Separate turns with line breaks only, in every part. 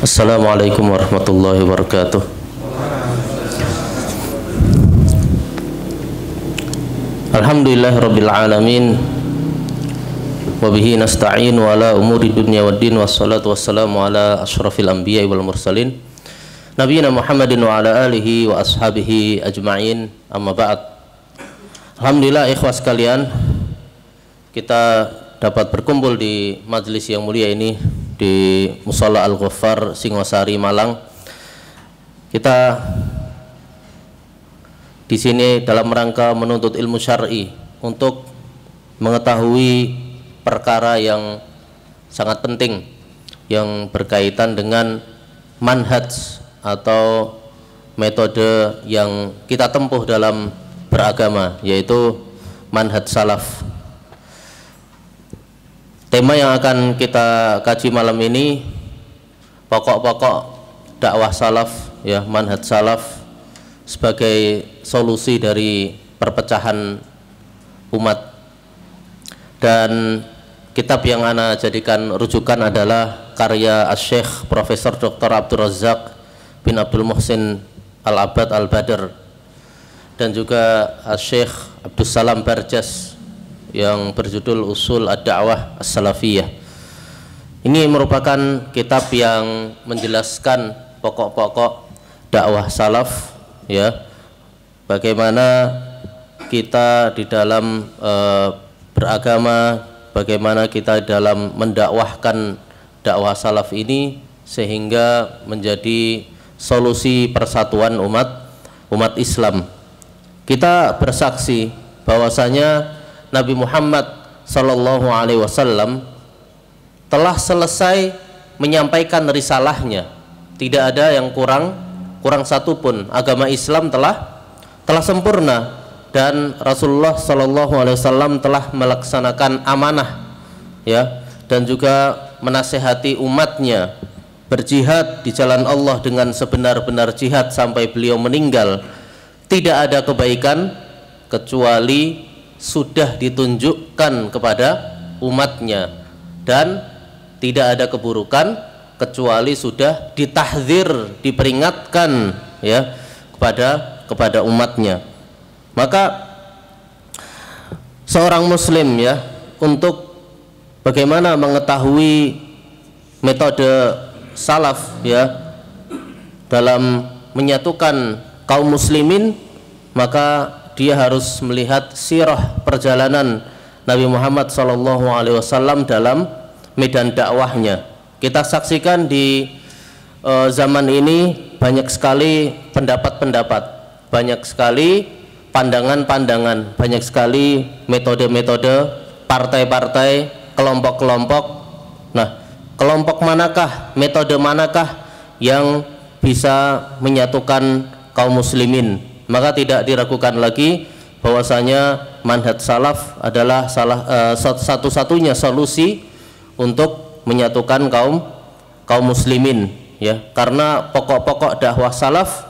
Assalamualaikum warahmatullahi wabarakatuh. Alhamdulillahirabbil alamin. Wa bihi nasta'in wa ala umuri dunya waddin wassalatu wassalamu ala asyrafil anbiya'i wal mursalin nabiyina Muhammadin wa ala alihi wa ashabihi ajma'in. Amma ba'd. Alhamdulillah ikhwas sekalian, kita dapat berkumpul di majelis yang mulia ini di Musholla Al-Ghaffar Singosari Malang. Kita di sini dalam rangka menuntut ilmu syar'i untuk mengetahui perkara yang sangat penting yang berkaitan dengan manhaj atau metode yang kita tempuh dalam beragama, yaitu manhaj salaf. Tema yang akan kita kaji malam ini pokok-pokok dakwah salaf, ya, manhaj salaf sebagai solusi dari perpecahan umat. Dan kitab yang ana jadikan rujukan adalah karya Asy-Syaikh Profesor Dr. Abdul Razak bin Abdul Muhsin Al-Abad Al-Badr dan juga Asy-Syaikh Abdul Salam Barjas yang berjudul Usul Ad-Da'wah As-Salafiyah. Ini merupakan kitab yang menjelaskan pokok-pokok dakwah salaf, ya, bagaimana kita di dalam beragama, bagaimana kita dalam mendakwahkan dakwah salaf ini sehingga menjadi solusi persatuan umat Islam. Kita bersaksi bahwasanya Nabi Muhammad Sallallahu Alaihi Wasallam telah selesai menyampaikan risalahnya. Tidak ada yang kurang satu pun. Agama Islam telah sempurna dan Rasulullah Sallallahu Alaihi Wasallam telah melaksanakan amanah, ya, dan juga menasihati umatnya berjihad di jalan Allah dengan sebenar-benar jihad sampai beliau meninggal. Tidak ada kebaikan kecuali sudah ditunjukkan kepada umatnya, dan tidak ada keburukan kecuali sudah ditahdzir, diperingatkan, ya, kepada umatnya. Maka seorang muslim, ya, untuk bagaimana mengetahui metode salaf, ya, dalam menyatukan kaum muslimin, maka dia harus melihat sirah perjalanan Nabi Muhammad SAW dalam medan dakwahnya. Kita saksikan di zaman ini banyak sekali pendapat-pendapat, banyak sekali pandangan-pandangan, banyak sekali metode-metode, partai-partai, kelompok-kelompok. Nah, kelompok manakah, metode manakah yang bisa menyatukan kaum muslimin? Maka tidak diragukan lagi bahwasanya manhaj salaf adalah satu-satunya solusi untuk menyatukan kaum muslimin, ya, karena pokok-pokok dakwah salaf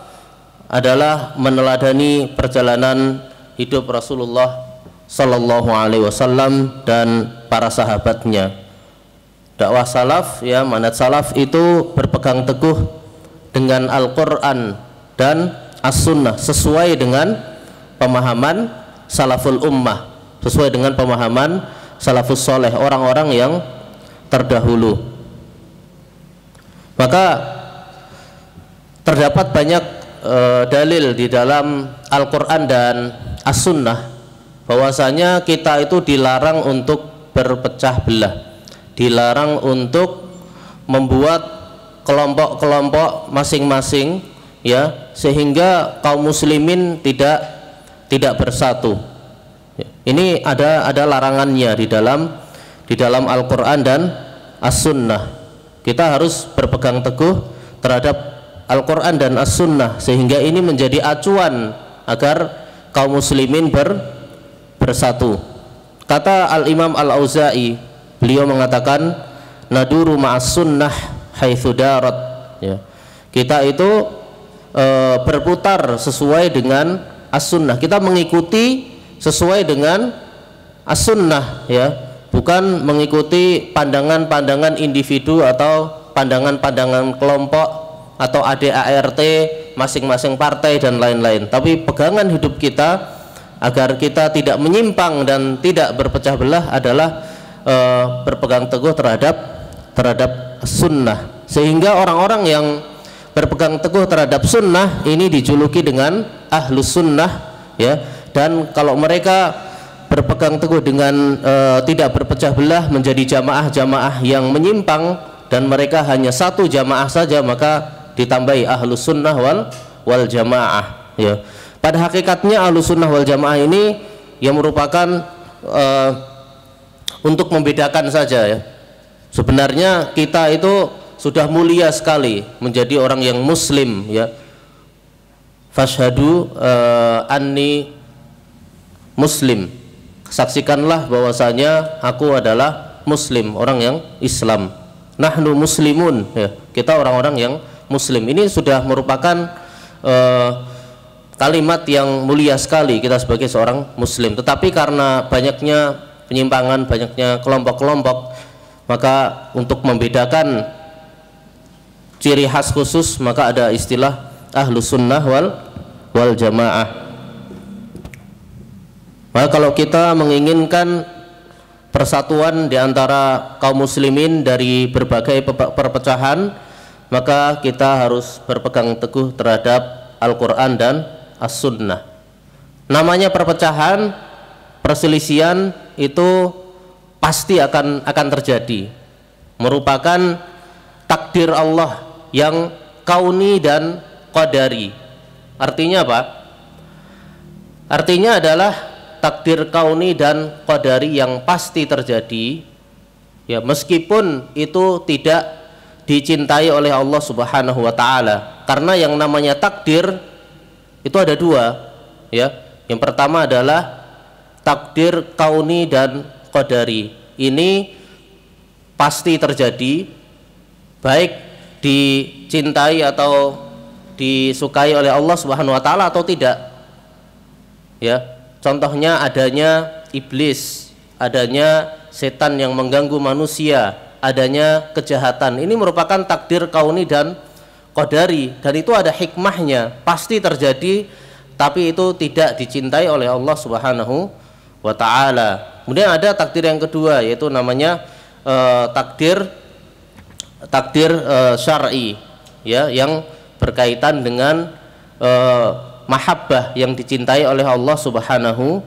adalah meneladani perjalanan hidup Rasulullah Sallallahu Alaihi Wasallam dan para sahabatnya. Dakwah salaf, ya, manhaj salaf itu berpegang teguh dengan Al-Quran dan As-Sunnah sesuai dengan pemahaman salaful ummah, sesuai dengan pemahaman salafus soleh, orang-orang yang terdahulu. Maka terdapat banyak dalil di dalam Al-Quran dan As-Sunnah bahwasanya kita itu dilarang untuk berpecah belah, dilarang untuk membuat kelompok-kelompok masing-masing, ya, sehingga kaum muslimin tidak bersatu. Ini ada larangannya di dalam Al-Quran dan As-Sunnah. Kita harus berpegang teguh terhadap Al-Quran dan As-Sunnah sehingga ini menjadi acuan agar kaum muslimin bersatu. Kata Al-Imam Al-Auza'i, beliau mengatakan naduru ma'as sunnah haitsu darat, ya. Kita itu berputar sesuai dengan As-Sunnah. Kita mengikuti sesuai dengan As-Sunnah, ya, bukan mengikuti pandangan-pandangan individu atau pandangan-pandangan kelompok atau ADART masing-masing partai dan lain-lain. Tapi pegangan hidup kita agar kita tidak menyimpang dan tidak berpecah belah adalah berpegang teguh terhadap sunnah, sehingga orang-orang yang berpegang teguh terhadap sunnah ini dijuluki dengan ahlus sunnah, ya. Dan kalau mereka berpegang teguh dengan tidak berpecah belah menjadi jamaah-jamaah yang menyimpang dan mereka hanya satu jamaah saja, maka ditambahi ahlus sunnah wal jamaah, ya. Pada hakikatnya ahlus sunnah wal jamaah ini yang merupakan untuk membedakan saja, ya. Sebenarnya kita itu sudah mulia sekali menjadi orang yang muslim, ya. Fashhadu anni muslim, saksikanlah bahwasanya aku adalah muslim, orang yang Islam. Nahnu muslimun, ya. Kita orang-orang yang muslim. Ini sudah merupakan kalimat yang mulia sekali kita sebagai seorang muslim. Tetapi karena banyaknya penyimpangan, banyaknya kelompok-kelompok, maka untuk membedakan ciri khas khusus maka ada istilah ahlus sunnah wal jamaah. Maka kalau kita menginginkan persatuan di antara kaum muslimin dari berbagai perpecahan, maka kita harus berpegang teguh terhadap Al-Quran dan As-Sunnah. Namanya perpecahan, perselisihan itu pasti akan terjadi, merupakan takdir Allah yang kauni dan qadari. Artinya apa? Artinya adalah takdir kauni dan qadari yang pasti terjadi, ya, meskipun itu tidak dicintai oleh Allah Subhanahu wa taala. Karena yang namanya takdir itu ada dua, ya. Yang pertama adalah takdir kauni dan qadari. Ini pasti terjadi, baik dicintai atau disukai oleh Allah Subhanahu wa taala atau tidak. Ya, contohnya adanya iblis, adanya setan yang mengganggu manusia, adanya kejahatan. Ini merupakan takdir kauni dan qadari, dan itu ada hikmahnya, pasti terjadi, tapi itu tidak dicintai oleh Allah Subhanahu wa taala. Kemudian ada takdir yang kedua, yaitu namanya takdir syar'i, ya, yang berkaitan dengan mahabbah yang dicintai oleh Allah Subhanahu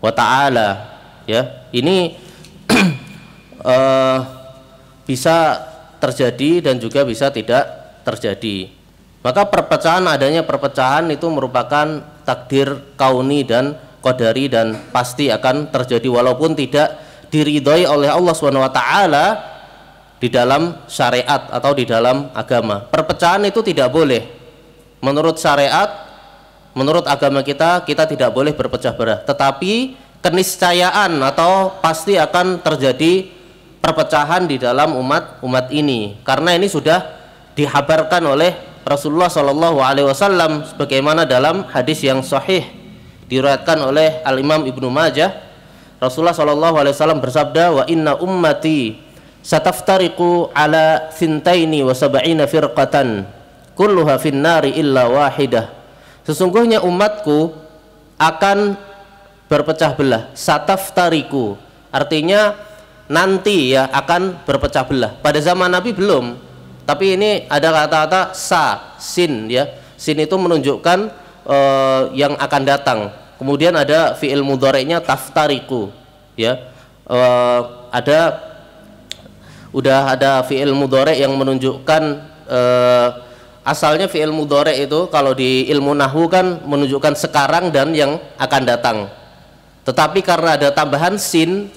wa taala, ya. Ini bisa terjadi dan juga bisa tidak terjadi. Maka adanya perpecahan itu merupakan takdir kauni dan qadari dan pasti akan terjadi walaupun tidak diridhoi oleh Allah Subhanahu wa taala di dalam syariat atau di dalam agama. Perpecahan itu tidak boleh. Menurut syariat, menurut agama kita tidak boleh berpecah belah. Tetapi keniscayaan atau pasti akan terjadi perpecahan di dalam umat ini, karena ini sudah dihabarkan oleh Rasulullah Shallallahu Alaihi Wasallam sebagaimana dalam hadis yang sahih diriwayatkan oleh Al Imam Ibnu Majah. Rasulullah Shallallahu Alaihi Wasallam bersabda, wa inna ummati sataftariqu ala thintaini wa sab'ina firqatan kulluha finnari illa wahidah. Sesungguhnya umatku akan berpecah belah. Sataftariqu artinya nanti, ya, akan berpecah belah. Pada zaman Nabi belum. Tapi ini ada kata-kata sin, ya. Sin itu menunjukkan yang akan datang. Kemudian ada fi'il mudhari'nya taftariku, ya. Udah ada fi'il mudhari' yang menunjukkan asalnya fi'il mudhari' itu kalau di ilmu nahwu kan menunjukkan sekarang dan yang akan datang. Tetapi karena ada tambahan sin,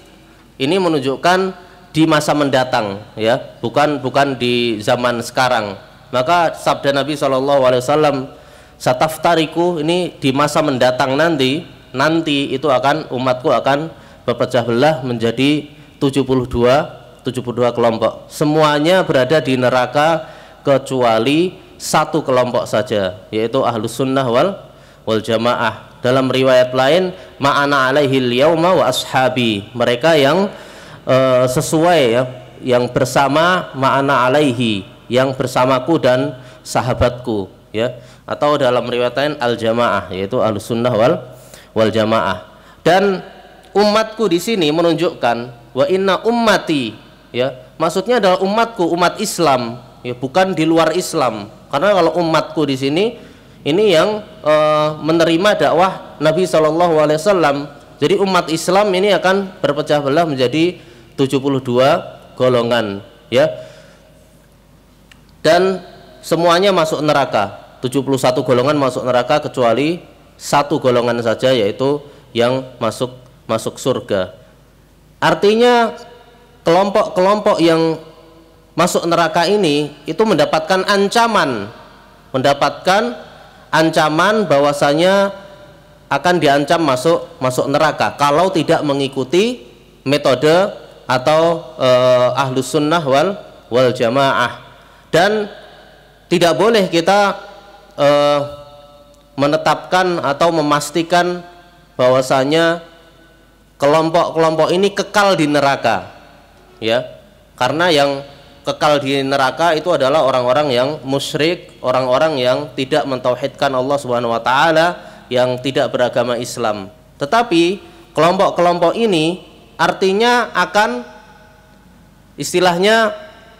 ini menunjukkan di masa mendatang, ya, bukan di zaman sekarang. Maka sabda Nabi SAW, sataftariku, ini di masa mendatang nanti itu umatku akan berpecah belah menjadi 72 kelompok. Semuanya berada di neraka kecuali satu kelompok saja, yaitu ahlus sunnah wal jamaah. Dalam riwayat lain, ma'ana alaihil yauma wa ashabi, mereka yang sesuai, ya, yang bersama ma'ana alaihi, yang bersamaku dan sahabatku, ya, atau dalam riwayat lain al-jamaah, yaitu Ahlussunnah wal jamaah. Dan umatku di sini menunjukkan wa inna ummati, ya, maksudnya adalah umatku, umat Islam, ya, bukan di luar Islam. Karena kalau umatku di sini ini yang menerima dakwah Nabi SAW. Jadi umat Islam ini akan berpecah belah menjadi 72 golongan, ya. Dan semuanya masuk neraka. 71 golongan masuk neraka kecuali satu golongan saja, yaitu yang masuk surga. Artinya kelompok-kelompok yang masuk neraka ini itu mendapatkan ancaman bahwasanya akan diancam masuk neraka kalau tidak mengikuti metode atau Ahlus Sunnah wal Jamaah. Dan tidak boleh kita menetapkan atau memastikan bahwasanya kelompok-kelompok ini kekal di neraka, ya, karena yang kekal di neraka itu adalah orang-orang yang musyrik, orang-orang yang tidak mentauhidkan Allah Subhanahu wa taala, yang tidak beragama Islam. Tetapi kelompok-kelompok ini artinya akan istilahnya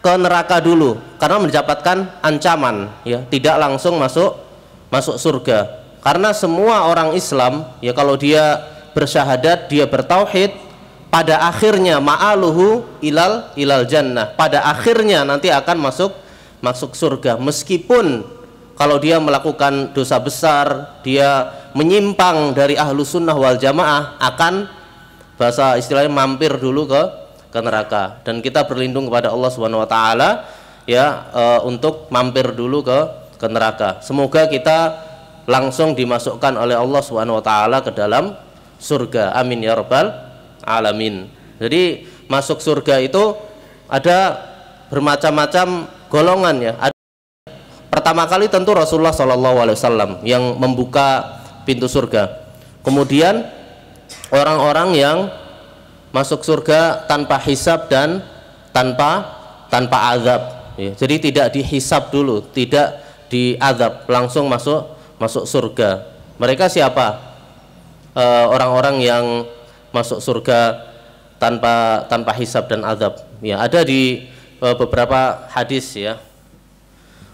ke neraka dulu karena mendapatkan ancaman, ya, tidak langsung masuk surga. Karena semua orang Islam, ya, kalau dia bersyahadat, dia bertauhid, pada akhirnya ma'aluhu ilal jannah, pada akhirnya nanti akan masuk surga. Meskipun kalau dia melakukan dosa besar, dia menyimpang dari Ahlus Sunnah wal Jamaah, akan bahasa istilahnya mampir dulu ke neraka. Dan kita berlindung kepada Allah Subhanahu wa taala, ya, untuk mampir dulu ke neraka. Semoga kita langsung dimasukkan oleh Allah Subhanahu wa taala ke dalam surga. Amin ya rabbal alamin. Jadi masuk surga itu ada bermacam-macam golongan, ya. Pertama kali tentu Rasulullah SAW yang membuka pintu surga. Kemudian orang-orang yang masuk surga tanpa hisab dan tanpa azab, ya. Jadi tidak dihisab dulu, tidak diazab, langsung masuk surga. Mereka siapa? Orang-orang yang masuk surga tanpa hisab dan azab, ya. Ada di beberapa hadis, ya,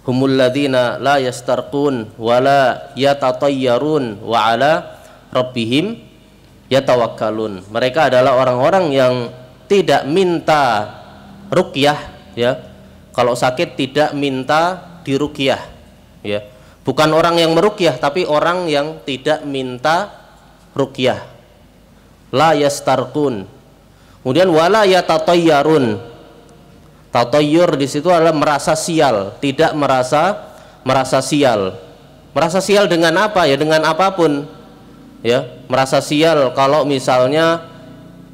humul ladzina la yastarqun wala yatatayyarun wa ala rabbihim yatawakkalun. Mereka adalah orang-orang yang tidak minta ruqyah, ya. Kalau sakit tidak minta diruqyah, ya. Bukan orang yang meruqyah, tapi orang yang tidak minta ruqyah. La yastarqun. Kemudian wala yatatayyarun. Tatayyur di situ adalah merasa sial, tidak merasa sial. Merasa sial dengan apa? Ya dengan apapun, ya. Merasa sial kalau misalnya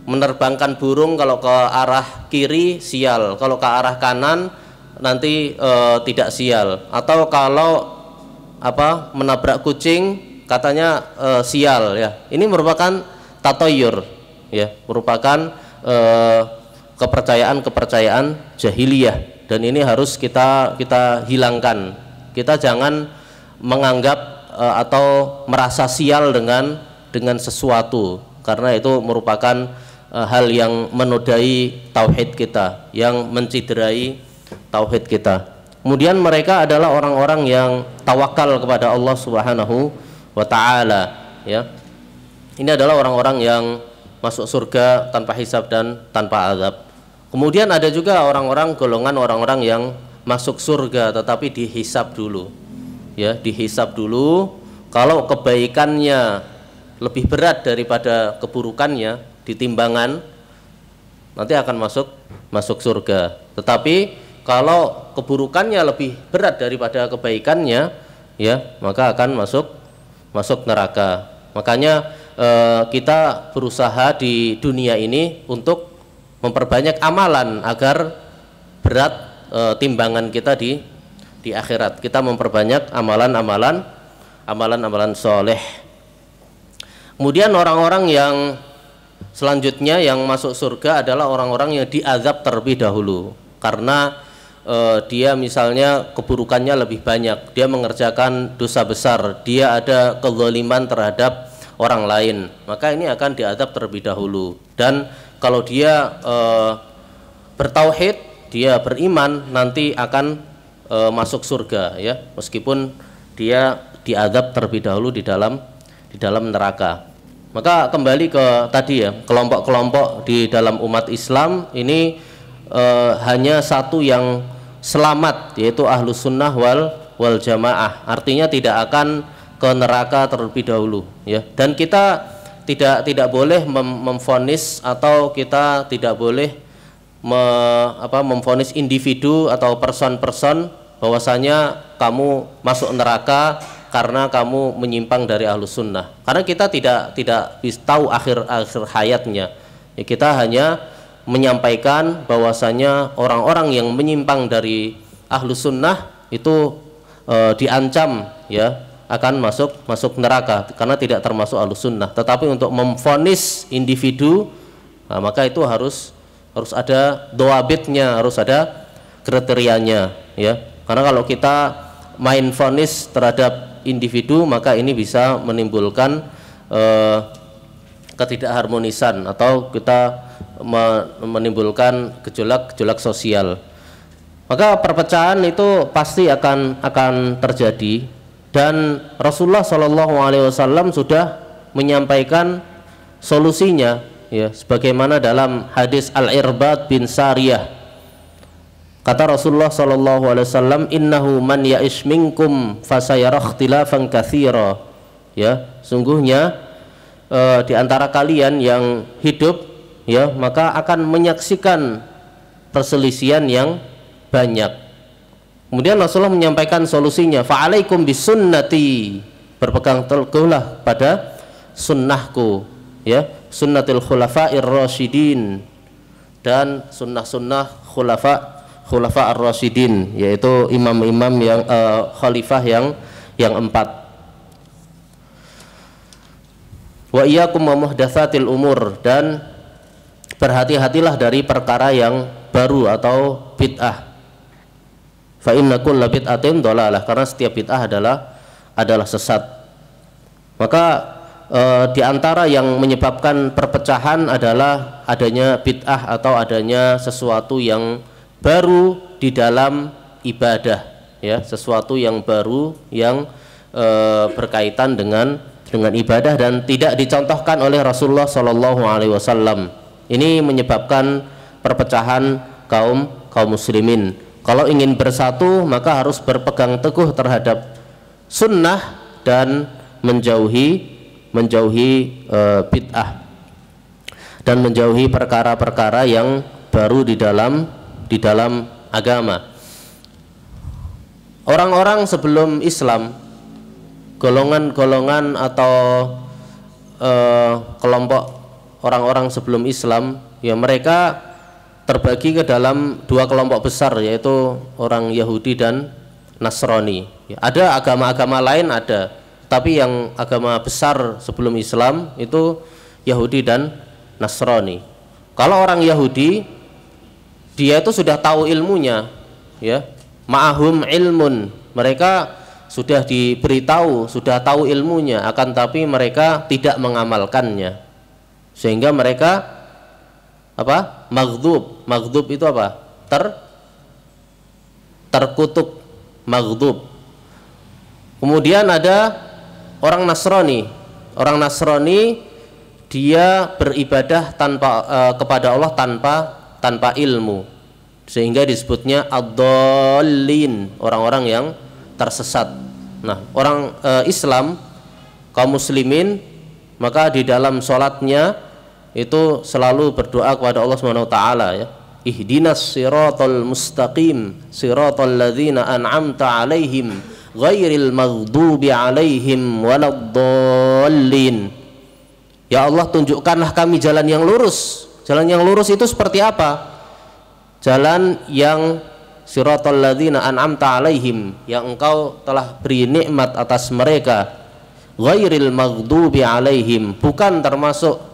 menerbangkan burung, kalau ke arah kiri sial, kalau ke arah kanan nanti tidak sial. Atau kalau menabrak kucing katanya sial, ya. Ini merupakan tatoyur, ya, merupakan kepercayaan jahiliyah, dan ini harus kita hilangkan. Kita jangan menganggap atau merasa sial dengan sesuatu, karena itu merupakan hal yang menodai tauhid kita, yang menciderai tauhid kita. Kemudian mereka adalah orang-orang yang tawakal kepada Allah Subhanahu wa taala, ya. Ini adalah orang-orang yang masuk surga tanpa hisab dan tanpa azab. Kemudian ada juga golongan orang-orang yang masuk surga tetapi dihisab dulu, ya, dihisab dulu. Kalau kebaikannya lebih berat daripada keburukannya di timbangan, nanti akan masuk surga. Tetapi kalau keburukannya lebih berat daripada kebaikannya, ya, maka akan masuk neraka. Makanya kita berusaha di dunia ini untuk memperbanyak amalan agar berat timbangan kita di akhirat. Kita memperbanyak amalan-amalan soleh. Kemudian orang-orang yang selanjutnya yang masuk surga adalah orang-orang yang diazab terlebih dahulu, karena dia misalnya keburukannya lebih banyak, dia mengerjakan dosa besar, dia ada kezaliman terhadap orang lain, maka ini akan diadab terlebih dahulu. Dan kalau dia bertauhid, dia beriman, nanti akan masuk surga ya, meskipun dia diadab terlebih dahulu di dalam neraka. Maka kembali ke tadi ya, kelompok-kelompok di dalam umat Islam ini hanya satu yang selamat, yaitu ahlus sunnah wal jamaah. Artinya tidak akan ke neraka terlebih dahulu ya. Dan kita tidak boleh memvonis, atau kita tidak boleh memvonis individu atau person-person bahwasanya kamu masuk neraka karena kamu menyimpang dari ahlus sunnah. Karena kita tidak bisa tahu akhir hayatnya ya, kita hanya menyampaikan bahwasanya orang-orang yang menyimpang dari ahlus sunnah itu diancam ya akan masuk neraka karena tidak termasuk ahlus sunnah. Tetapi untuk memvonis individu, nah, maka itu harus ada doabitnya, harus ada kriterianya ya. Karena kalau kita main vonis terhadap individu, maka ini bisa menimbulkan ketidakharmonisan, atau kita menimbulkan gejolak sosial. Maka perpecahan itu pasti akan terjadi, dan Rasulullah SAW sudah menyampaikan solusinya ya, sebagaimana dalam hadis Al-Irbad bin Sariyah. Kata Rasulullah SAW, innahu man ya'ish minkum fasayara ikhtilafan katsira. Ya, sungguhnya di antara kalian yang hidup ya, maka akan menyaksikan perselisihan yang banyak. Kemudian Rasulullah menyampaikan solusinya, fa'alaikum bisunnati, berpegang teguhlah pada sunnahku ya, sunnatil khulafa'ir rasyidin, dan sunnah-sunnah khulafa ar-rasyidin, yaitu imam-imam yang khalifah yang 4. Wa iyyakum wa muhdatsatil umur, dan berhati-hatilah dari perkara yang baru atau bid'ah. Fa inna kulla bid'atin dhalalah, karena setiap bid'ah adalah sesat. Maka di antara yang menyebabkan perpecahan adalah adanya bid'ah atau adanya sesuatu yang baru di dalam ibadah ya, sesuatu yang baru yang berkaitan dengan ibadah dan tidak dicontohkan oleh Rasulullah SAW. Ini menyebabkan perpecahan kaum muslimin. Kalau ingin bersatu, maka harus berpegang teguh terhadap sunnah dan menjauhi bid'ah, dan menjauhi perkara-perkara yang baru di dalam agama. Orang-orang sebelum Islam, golongan-golongan atau kelompok orang-orang sebelum Islam ya, mereka terbagi ke dalam 2 kelompok besar, yaitu orang Yahudi dan Nasrani ya. Ada agama-agama lain ada, tapi yang agama besar sebelum Islam itu Yahudi dan Nasrani. Kalau orang Yahudi, dia itu sudah tahu ilmunya ya, ma'ahum ilmun, mereka sudah diberitahu, sudah tahu ilmunya, akan tapi mereka tidak mengamalkannya, sehingga mereka maghdub itu terkutuk, maghdub. Kemudian ada orang Nasrani dia beribadah kepada Allah tanpa ilmu, sehingga disebutnya ad-dallin, orang-orang yang tersesat. Nah, orang Islam, kaum muslimin, maka di dalam sholatnya itu selalu berdoa kepada Allah Subhanahu wa taala ya, ihdinas siratal mustaqim siratal ladzina an'amta 'alaihim ghairil maghdubi 'alaihim waladdallin. Ya Allah, tunjukkanlah kami jalan yang lurus. Jalan yang lurus itu seperti apa? Jalan yang siratal ladzina an'amta 'alaihim, yang engkau telah beri nikmat atas mereka, ghairil maghdubi 'alaihim, bukan termasuk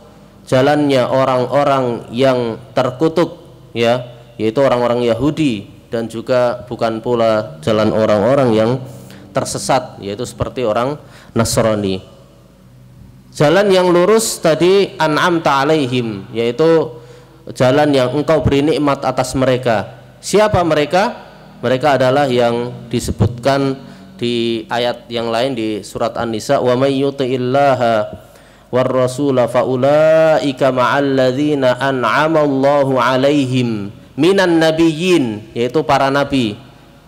jalannya orang-orang yang terkutuk ya, yaitu orang-orang Yahudi dan juga bukan pula jalan orang-orang yang tersesat, yaitu seperti orang Nasrani. Jalan yang lurus tadi an'amta alaihim, yaitu jalan yang engkau beri nikmat atas mereka. Siapa mereka? Mereka adalah yang disebutkan di ayat yang lain di surat An-Nisa, wa may yuti'illaha war rasula faulaika ma'al ladzina an'ama Allahu alaihim minan nabiyyin, yaitu para nabi,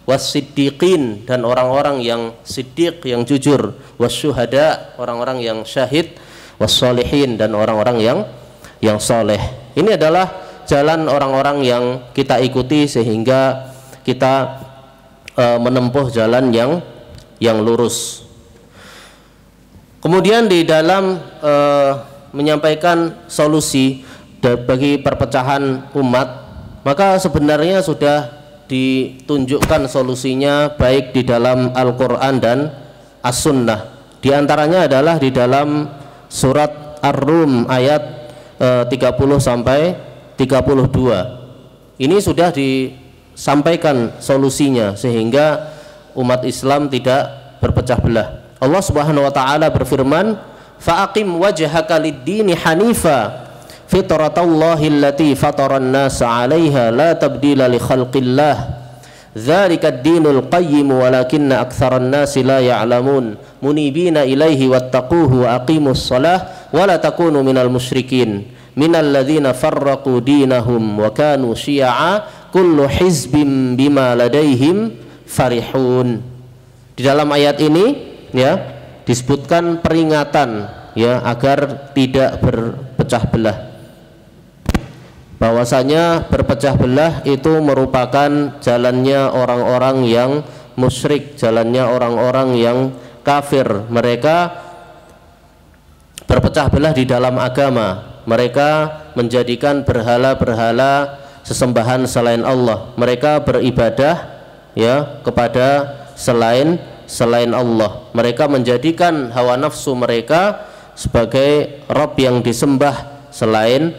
was-siddiqin, dan orang-orang yang siddiq, yang jujur, was-syuhada, orang-orang yang syahid, was-sholihin, dan orang-orang yang soleh. Ini adalah jalan orang-orang yang kita ikuti sehingga kita menempuh jalan yang lurus. Kemudian di dalam menyampaikan solusi bagi perpecahan umat, maka sebenarnya sudah ditunjukkan solusinya baik di dalam Al-Quran dan As-Sunnah. Di antaranya adalah di dalam surat Ar-Rum ayat 30 sampai 32. Ini sudah disampaikan solusinya sehingga umat Islam tidak berpecah belah. Allah Subhanahu wa taala berfirman, "Fa'aqim wajhaka lid-dini hanifa fitratallahi allati fataran nasa 'alaiha la tabdila li khalqillah dzalika ad-dinul qayyim walakinna aktsaran nasi la ya'lamun munibina ilaihi wattaquhu wa aqimus shalah wa la takunu minal musyrikin minal ladzina farraqu dinahum wa kanu syi'a kullu hizbin bima ladaihim farihun." Di dalam ayat ini ya disebutkan peringatan ya agar tidak berpecah belah. Bahwasanya berpecah belah itu merupakan jalannya orang-orang yang musyrik, jalannya orang-orang yang kafir. Mereka berpecah belah di dalam agama. Mereka menjadikan berhala-berhala sesembahan selain Allah. Mereka beribadah ya kepada selain Allah. Mereka menjadikan hawa nafsu mereka sebagai Rabb yang disembah selain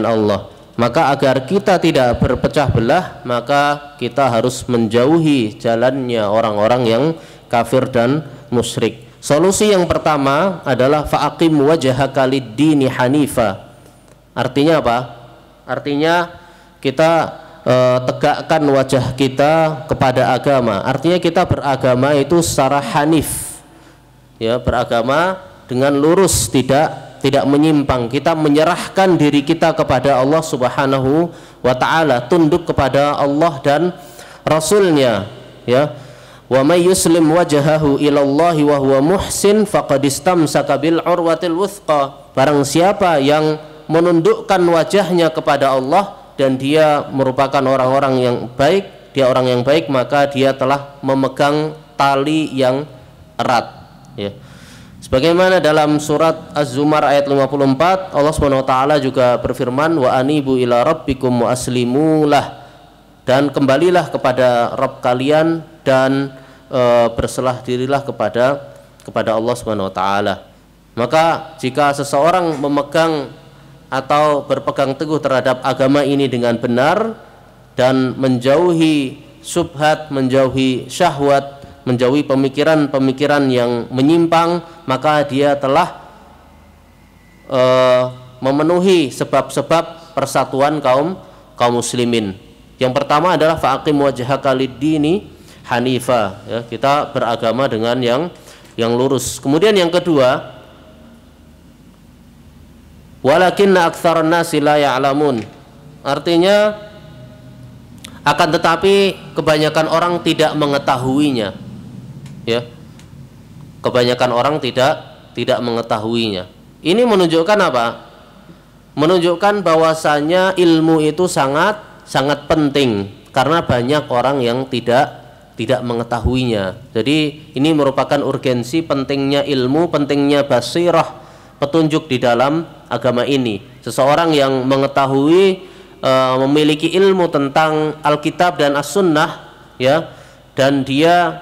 Allah. Maka agar kita tidak berpecah belah, maka kita harus menjauhi jalannya orang-orang yang kafir dan musyrik. Solusi yang pertama adalah fa'aqim wajhaka lid-dini hanifa. Artinya apa? Artinya kita tegakkan wajah kita kepada agama. Artinya kita beragama itu secara hanif, ya, beragama dengan lurus, tidak menyimpang. Kita menyerahkan diri kita kepada Allah Subhanahu wa taala, tunduk kepada Allah dan Rasulnya, ya. Wa may yuslim wajhahu ilallahi wa huwa muhsin faqad istamsaka bil urwatil wuthqa. Barang siapa yang menundukkan wajahnya kepada Allah dan dia merupakan orang-orang yang baik, dia orang yang baik, maka dia telah memegang tali yang erat, ya. Sebagaimana dalam surat Az-Zumar ayat 54, Allah Subhanahu wa taala juga berfirman, wa anibu ila rabbikum wa aslimulah, dan kembalilah kepada Rabb kalian dan berserah dirilah kepada Allah Subhanahu wa taala. Maka jika seseorang memegang atau berpegang teguh terhadap agama ini dengan benar dan menjauhi syubhat, menjauhi syahwat, menjauhi pemikiran-pemikiran yang menyimpang, maka dia telah memenuhi sebab-sebab persatuan kaum muslimin. Yang pertama adalah fa'aqim wajhaka lid-dini hanifa, ya, kita beragama dengan yang lurus. Kemudian yang kedua, walakinna aktsaran nasi la ya'lamun. Artinya akan tetapi kebanyakan orang tidak mengetahuinya, ya. Kebanyakan orang tidak mengetahuinya. Ini menunjukkan apa? Menunjukkan bahwasanya ilmu itu sangat penting karena banyak orang yang tidak mengetahuinya. Jadi ini merupakan urgensi pentingnya ilmu, pentingnya basirah, petunjuk di dalam agama ini. Seseorang yang mengetahui, memiliki ilmu tentang Alkitab dan As-Sunnah, ya, dan dia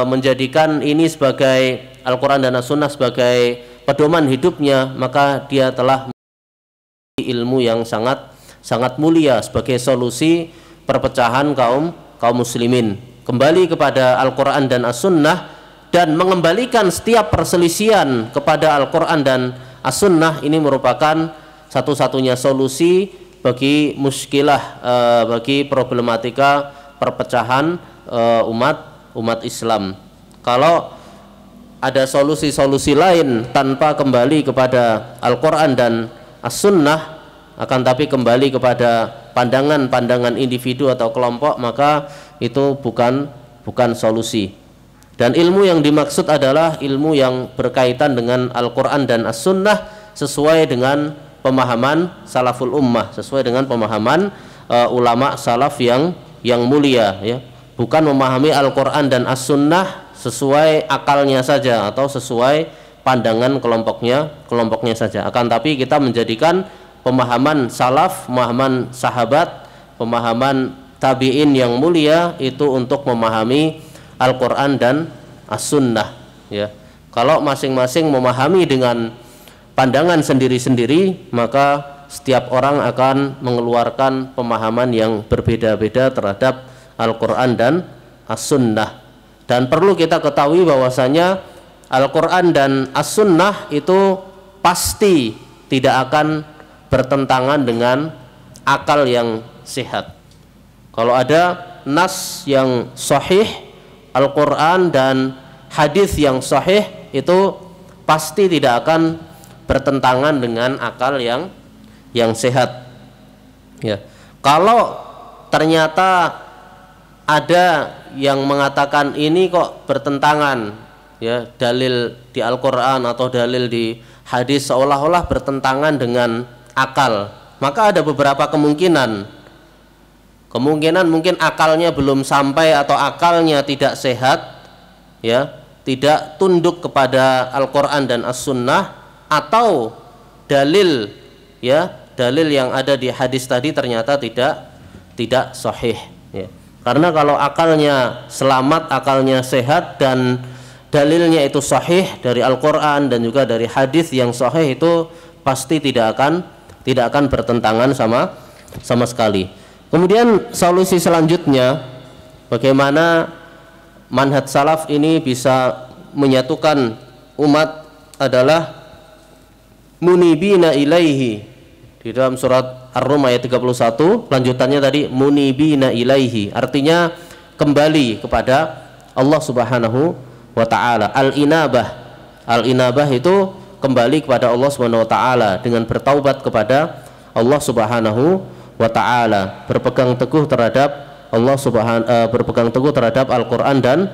menjadikan ini sebagai Al-Quran dan As-Sunnah sebagai pedoman hidupnya, maka dia telah memiliki ilmu yang sangat mulia sebagai solusi perpecahan kaum muslimin kembali kepada Al-Quran dan As-Sunnah, dan mengembalikan setiap perselisihan kepada Al-Quran dan As-Sunnah. Ini merupakan satu-satunya solusi bagi muskilah, bagi problematika perpecahan umat Islam. Kalau ada solusi-solusi lain tanpa kembali kepada Al-Quran dan As-Sunnah, akan tapi kembali kepada pandangan-pandangan individu atau kelompok, maka itu bukan solusi. Dan ilmu yang dimaksud adalah ilmu yang berkaitan dengan Al-Quran dan As-Sunnah sesuai dengan pemahaman salaful ummah, sesuai dengan pemahaman ulama salaf yang mulia, ya. Bukan memahami Al-Quran dan As-Sunnah sesuai akalnya saja atau sesuai pandangan kelompoknya saja. Akan tapi kita menjadikan pemahaman salaf, pemahaman sahabat, pemahaman tabi'in yang mulia itu untuk memahami Al-Quran dan As-Sunnah, ya. Kalau masing-masing memahami dengan pandangan sendiri-sendiri, maka setiap orang akan mengeluarkan pemahaman yang berbeda-beda terhadap Al-Quran dan As-Sunnah. Dan perlu kita ketahui bahwasanya Al-Quran dan As-Sunnah itu pasti tidak akan bertentangan dengan akal yang sehat. Kalau ada nas yang sahih, Al-Quran dan hadis yang sahih, itu pasti tidak akan bertentangan dengan akal yang sehat, ya. Kalau ternyata ada yang mengatakan ini kok bertentangan, ya, dalil di Al-Quran atau dalil di hadis seolah-olah bertentangan dengan akal, maka ada beberapa kemungkinan mungkin akalnya belum sampai atau akalnya tidak sehat, ya, tidak tunduk kepada Al-Quran dan As-Sunnah, atau dalil yang ada di hadis tadi ternyata tidak sahih, ya. Karena kalau akalnya selamat, akalnya sehat, dan dalilnya itu sahih dari Al-Quran dan juga dari hadis yang sahih, itu pasti tidak akan bertentangan sama sekali. Kemudian solusi selanjutnya, bagaimana manhaj salaf ini bisa menyatukan umat adalah munibina ilaihi. Di dalam surat Ar-Rum ayat 31, lanjutannya tadi munibina ilaihi, artinya kembali kepada Allah Subhanahu wa taala. Al-inabah itu kembali kepada Allah Subhanahu wa taala dengan bertaubat kepada Allah Subhanahu wa taala, berpegang teguh terhadap berpegang teguh terhadap Al-Quran dan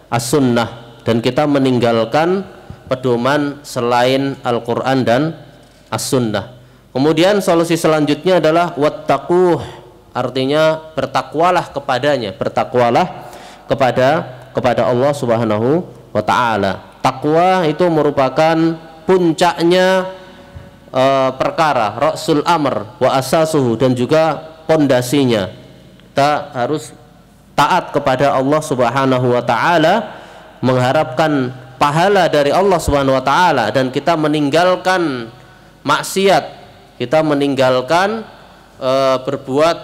As-Sunnah, dan kita meninggalkan pedoman selain Al-Quran dan As-Sunnah. Kemudian solusi selanjutnya adalah wattaquh, artinya bertakwalah kepadanya, bertakwalah kepada Allah Subhanahu wa taala. Takwa itu merupakan puncaknya perkara, ra'sul amr wa asasuhu, dan juga pondasinya. Kita harus taat kepada Allah Subhanahu wa taala, mengharapkan pahala dari Allah Subhanahu wa taala, dan kita meninggalkan maksiat, kita meninggalkan berbuat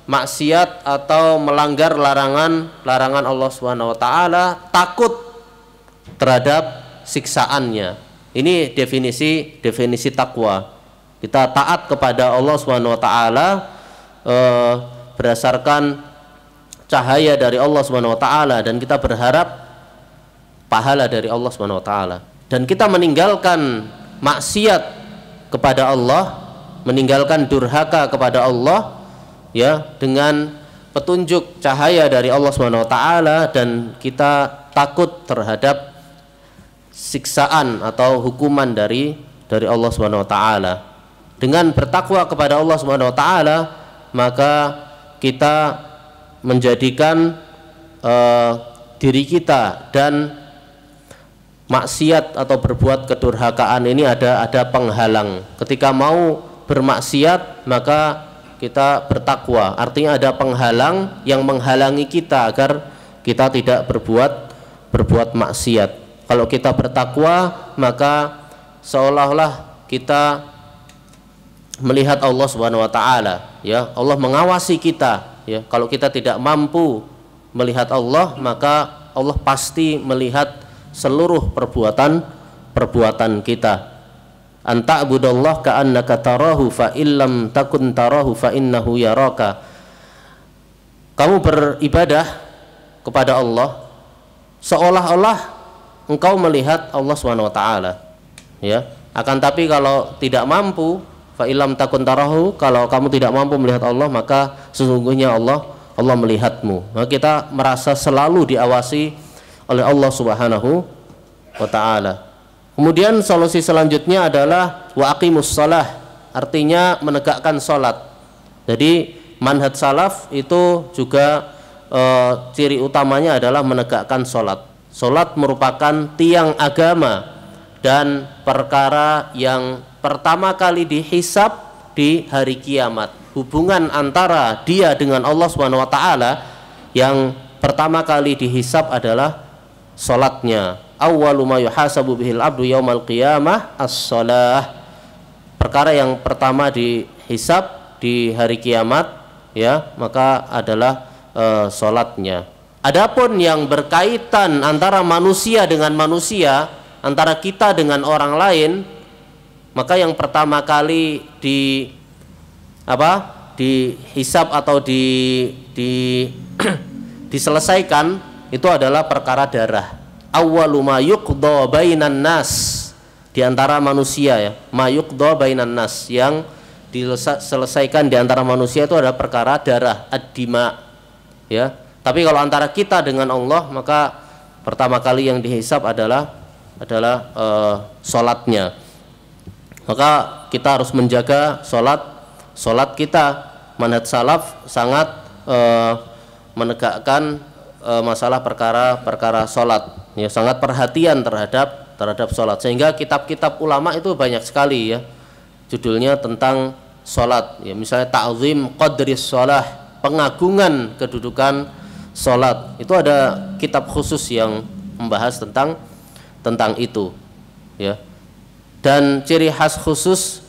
maksiat atau melanggar larangan Allah Subhanahu wa taala, takut terhadap siksaannya. Ini definisi takwa. Kita taat kepada Allah Subhanahu wa taala berdasarkan cahaya dari Allah Subhanahu wa taala, dan kita berharap pahala dari Allah Subhanahu wa taala, dan kita meninggalkan maksiat kepada Allah, meninggalkan durhaka kepada Allah, ya, dengan petunjuk cahaya dari Allah Subhanahu wa taala, dan kita takut terhadap siksaan atau hukuman dari Allah Subhanahu wa taala. Dengan bertakwa kepada Allah Subhanahu wa taala, maka kita menjadikan diri kita dan maksiat atau berbuat kedurhakaan ini ada penghalang. Ketika mau bermaksiat, maka kita bertakwa, artinya ada penghalang yang menghalangi kita agar kita tidak berbuat maksiat. Kalau kita bertakwa, maka seolah-olah kita melihat Allah Subhanahu wa taala, ya. Allah mengawasi kita ya. Kalau kita tidak mampu melihat Allah, maka Allah pasti melihat seluruh perbuatan kita. Anta'budallah ka'annaka tarahu fa illam takun tarahu fa innahu yaraka. Kamu beribadah kepada Allah seolah-olah engkau melihat Allah Subhanahu wa taala, ya. Akan tapi kalau tidak mampu, fa illam takun tarahu, kalau kamu tidak mampu melihat Allah, maka sesungguhnya Allah melihatmu. Maka kita merasa selalu diawasi oleh Allah Subhanahu wa taala. Kemudian solusi selanjutnya adalah wa aqimus shalah, artinya menegakkan salat. Jadi manhaj salaf itu juga ciri utamanya adalah menegakkan salat. Salat merupakan tiang agama dan perkara yang pertama kali dihisab di hari kiamat. Hubungan antara dia dengan Allah Subhanahu wa taala yang pertama kali dihisab adalah salatnya. Awwalu ma yuhasabu bihil abdu yaumal qiyamah as-shalah. Perkara yang pertama dihisab di hari kiamat, ya, maka adalah salatnya. Adapun yang berkaitan antara manusia dengan manusia, antara kita dengan orang lain, maka yang pertama kali dihisab atau diselesaikan itu adalah perkara darah. Awwalu ma yuqda bainan nas, di antara manusia, ya, ma yuqda bainan nas, yang diselesaikan di antara manusia itu adalah perkara darah, ad-dima, ya. Tapi kalau antara kita dengan Allah, maka pertama kali yang dihisab adalah salatnya. Maka kita harus menjaga salat kita. Manhaj salaf sangat menegakkan masalah perkara salat, ya, sangat perhatian terhadap salat, sehingga kitab-kitab ulama itu banyak sekali, ya, judulnya tentang salat, ya. Misalnya ta'zim qadris shalah, pengagungan kedudukan salat, itu ada kitab khusus yang membahas tentang itu, ya. Dan ciri khas khusus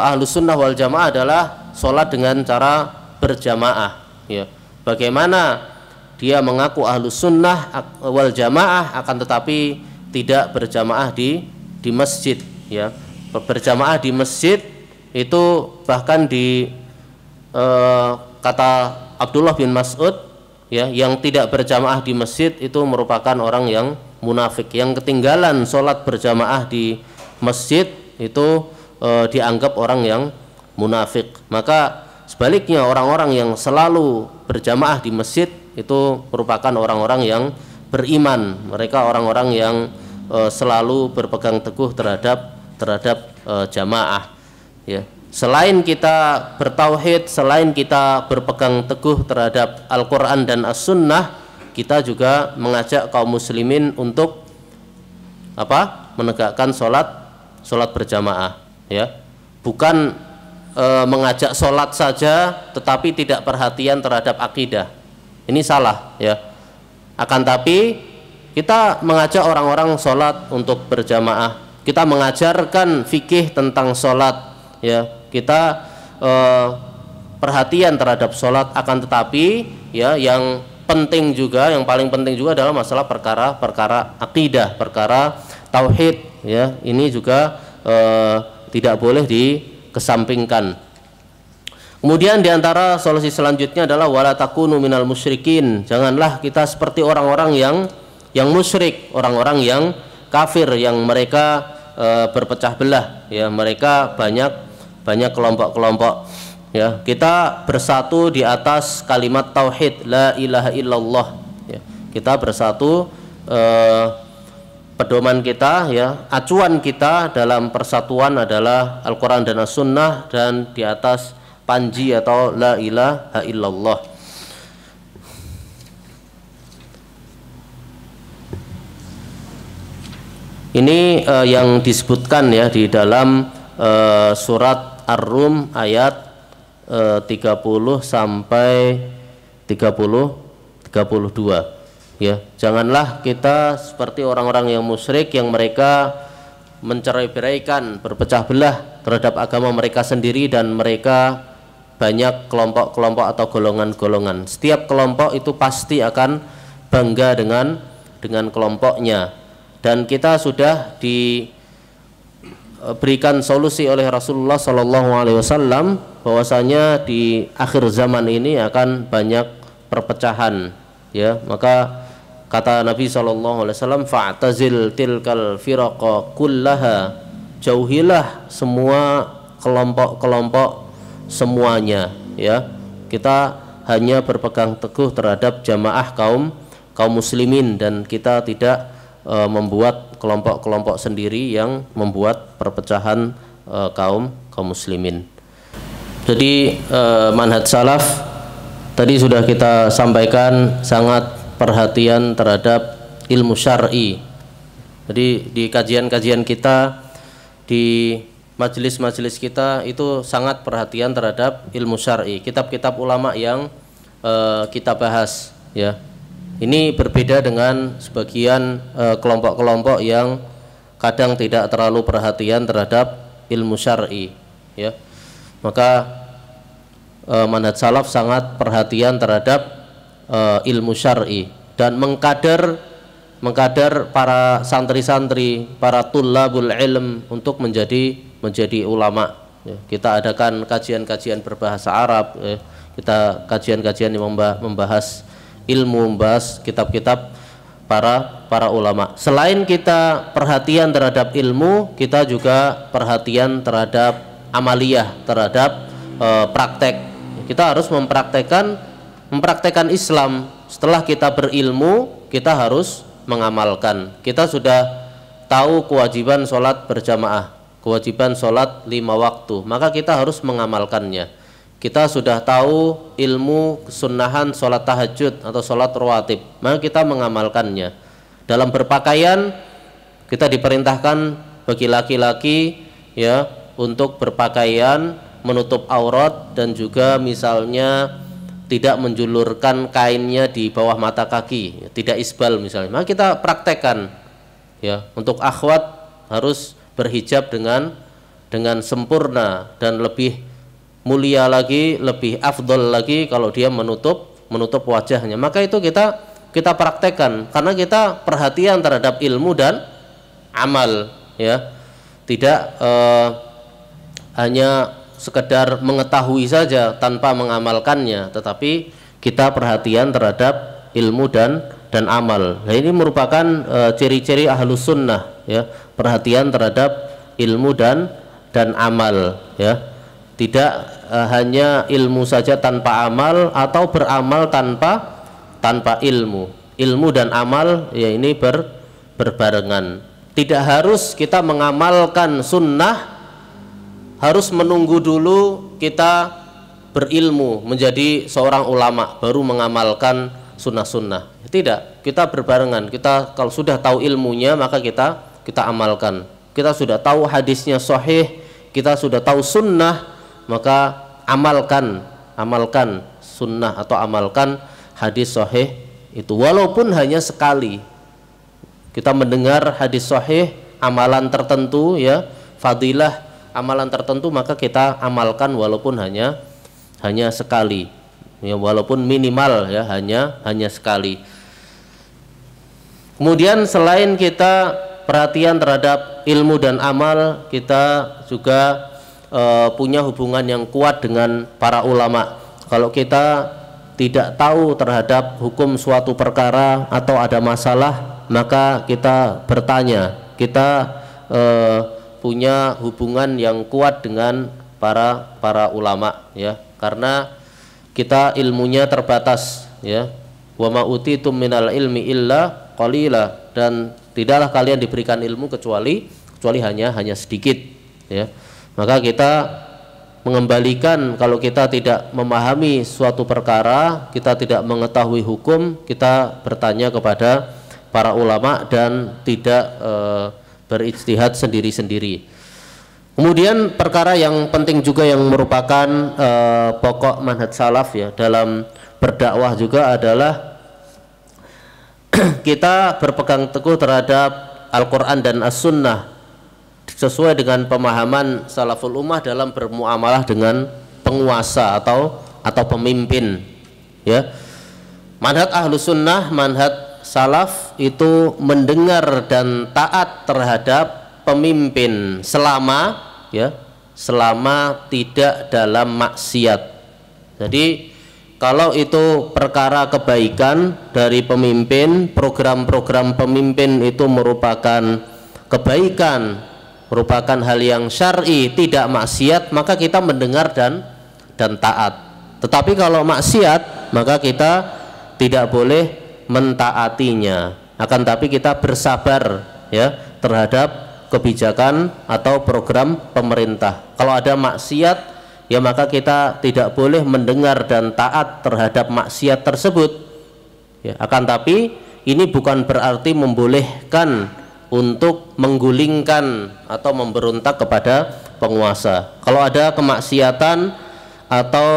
Ahlus Sunnah wal Jamaah adalah salat dengan cara berjamaah, ya. Bagaimana dia mengaku Ahlus Sunnah wal Jamaah, akan tetapi tidak berjamaah di masjid, ya. Berjamaah di masjid itu bahkan kata Abdullah bin Mas'ud, ya, yang tidak berjamaah di masjid itu merupakan orang yang munafik. Yang ketinggalan sholat berjamaah di masjid itu dianggap orang yang munafik. Maka sebaliknya, orang-orang yang selalu berjamaah di masjid itu merupakan orang-orang yang beriman. Mereka orang-orang yang selalu berpegang teguh terhadap jamaah, ya. Selain kita bertauhid, selain kita berpegang teguh terhadap Al-Quran dan As-Sunnah, kita juga mengajak kaum muslimin untuk menegakkan sholat berjamaah, ya. Bukan mengajak sholat saja tetapi tidak perhatian terhadap akidah. Ini salah, ya. Akan tapi kita mengajak orang-orang sholat untuk berjamaah, kita mengajarkan fikih tentang sholat, ya. Kita perhatian terhadap sholat, akan tetapi, ya, yang penting juga, yang paling penting juga adalah masalah perkara akidah, perkara tauhid, ya. Ini juga tidak boleh dikesampingkan. Kemudian diantara solusi selanjutnya adalah wala takunu minal musyrikin. Janganlah kita seperti orang-orang yang musyrik, orang-orang yang kafir, yang mereka berpecah belah, ya. Mereka banyak kelompok-kelompok, ya. Kita bersatu di atas kalimat tauhid la ilaha illallah, ya. Kita bersatu, pedoman kita, ya, acuan kita dalam persatuan adalah Al-Quran dan As-Sunnah, dan di atas panji atau la ilaha illallah. Ini yang disebutkan, ya, di dalam surat Ar-Rum ayat 30 sampai 32, ya. Janganlah kita seperti orang-orang yang musyrik, yang mereka mencerai-beraikan, berpecah belah terhadap agama mereka sendiri, dan mereka banyak kelompok-kelompok atau golongan-golongan. Setiap kelompok itu pasti akan bangga dengan kelompoknya. Dan kita sudah diberikan solusi oleh Rasulullah SAW bahwasanya di akhir zaman ini akan banyak perpecahan, ya. Maka kata Nabi SAW, fa'tazil tilkal firaqa kullaha, jauhilah semua kelompok-kelompok semuanya, ya. Kita hanya berpegang teguh terhadap jamaah kaum muslimin, dan kita tidak membuat kelompok-kelompok sendiri yang membuat perpecahan kaum muslimin. Jadi manhaj salaf tadi sudah kita sampaikan sangat perhatian terhadap ilmu syar'i. Jadi di kajian-kajian kita, di majelis-majelis kita itu sangat perhatian terhadap ilmu syar'i, kitab-kitab ulama yang kita bahas, ya. Ini berbeda dengan sebagian kelompok-kelompok yang kadang tidak terlalu perhatian terhadap ilmu syar'i, ya. Maka manhaj salaf sangat perhatian terhadap ilmu syar'i dan mengkader para santri-santri, para tullabul ilm untuk menjadi ulama, ya. Kita adakan kajian-kajian berbahasa Arab, ya. Kita kajian-kajian yang membahas ilmu, membahas kitab-kitab para ulama. Selain kita perhatian terhadap ilmu, kita juga perhatian terhadap amaliyah, terhadap praktek. Kita harus mempraktekkan Islam. Setelah kita berilmu, kita harus mengamalkan. Kita sudah tahu kewajiban sholat berjamaah, kewajiban sholat 5 waktu, maka kita harus mengamalkannya. Kita sudah tahu ilmu kesunahan sholat tahajud atau sholat rawatib, maka kita mengamalkannya. Dalam berpakaian, kita diperintahkan bagi laki-laki, ya, untuk berpakaian menutup aurat dan juga misalnya tidak menjulurkan kainnya di bawah mata kaki, tidak isbal misalnya. Maka kita praktekkan, ya. Untuk akhwat harus berhijab dengan sempurna, dan lebih mulia lagi, lebih afdol lagi kalau dia menutup wajahnya. Maka itu kita praktekkan karena kita perhatian terhadap ilmu dan amal, ya. Tidak hanya sekedar mengetahui saja tanpa mengamalkannya, tetapi kita perhatian terhadap ilmu dan amal. Nah, ini merupakan ciri-ciri ahlus sunnah, ya, perhatian terhadap ilmu dan amal, ya. Tidak hanya ilmu saja tanpa amal, atau beramal tanpa ilmu. Ilmu dan amal, ya, ini berbarengan. Tidak harus kita mengamalkan sunnah, harus menunggu dulu kita berilmu menjadi seorang ulama baru mengamalkan sunnah-sunnah. Tidak, kita berbarengan. Kita kalau sudah tahu ilmunya, maka kita amalkan. Kita sudah tahu hadisnya sahih, kita sudah tahu sunnah, maka amalkan sunnah atau amalkan hadis sahih itu, walaupun hanya sekali. Kita mendengar hadis sahih, amalan tertentu, ya, fadilah amalan tertentu, maka kita amalkan walaupun hanya sekali, ya, walaupun minimal, ya, hanya sekali. Kemudian selain kita perhatian terhadap ilmu dan amal, kita juga punya hubungan yang kuat dengan para ulama. Kalau kita tidak tahu terhadap hukum suatu perkara atau ada masalah, maka kita bertanya. Kita punya hubungan yang kuat dengan para ulama, ya, karena kita ilmunya terbatas, ya. Wa ma utitum minal ilmi illa qalila, dan tidaklah kalian diberikan ilmu kecuali hanya sedikit, ya. Maka kita mengembalikan, kalau kita tidak memahami suatu perkara, kita tidak mengetahui hukum, kita bertanya kepada para ulama dan tidak berijtihad sendiri-sendiri. Kemudian perkara yang penting juga yang merupakan pokok manhaj salaf, ya, dalam berdakwah juga adalah kita berpegang teguh terhadap Al-Quran dan As-Sunnah sesuai dengan pemahaman salaful ummah dalam bermuamalah dengan penguasa atau pemimpin, ya. Manhaj Ahlus Sunnah, manhaj salaf itu mendengar dan taat terhadap pemimpin selama tidak dalam maksiat. Jadi kalau itu perkara kebaikan dari pemimpin, program-program pemimpin itu merupakan kebaikan, merupakan hal yang syar'i, tidak maksiat, maka kita mendengar dan taat. Tetapi kalau maksiat, maka kita tidak boleh mentaatinya. Akan tapi kita bersabar, ya, terhadap kebijakan atau program pemerintah. Kalau ada maksiat, ya maka kita tidak boleh mendengar dan taat terhadap maksiat tersebut, ya. Akan tapi ini bukan berarti membolehkan untuk menggulingkan atau memberontak kepada penguasa. Kalau ada kemaksiatan atau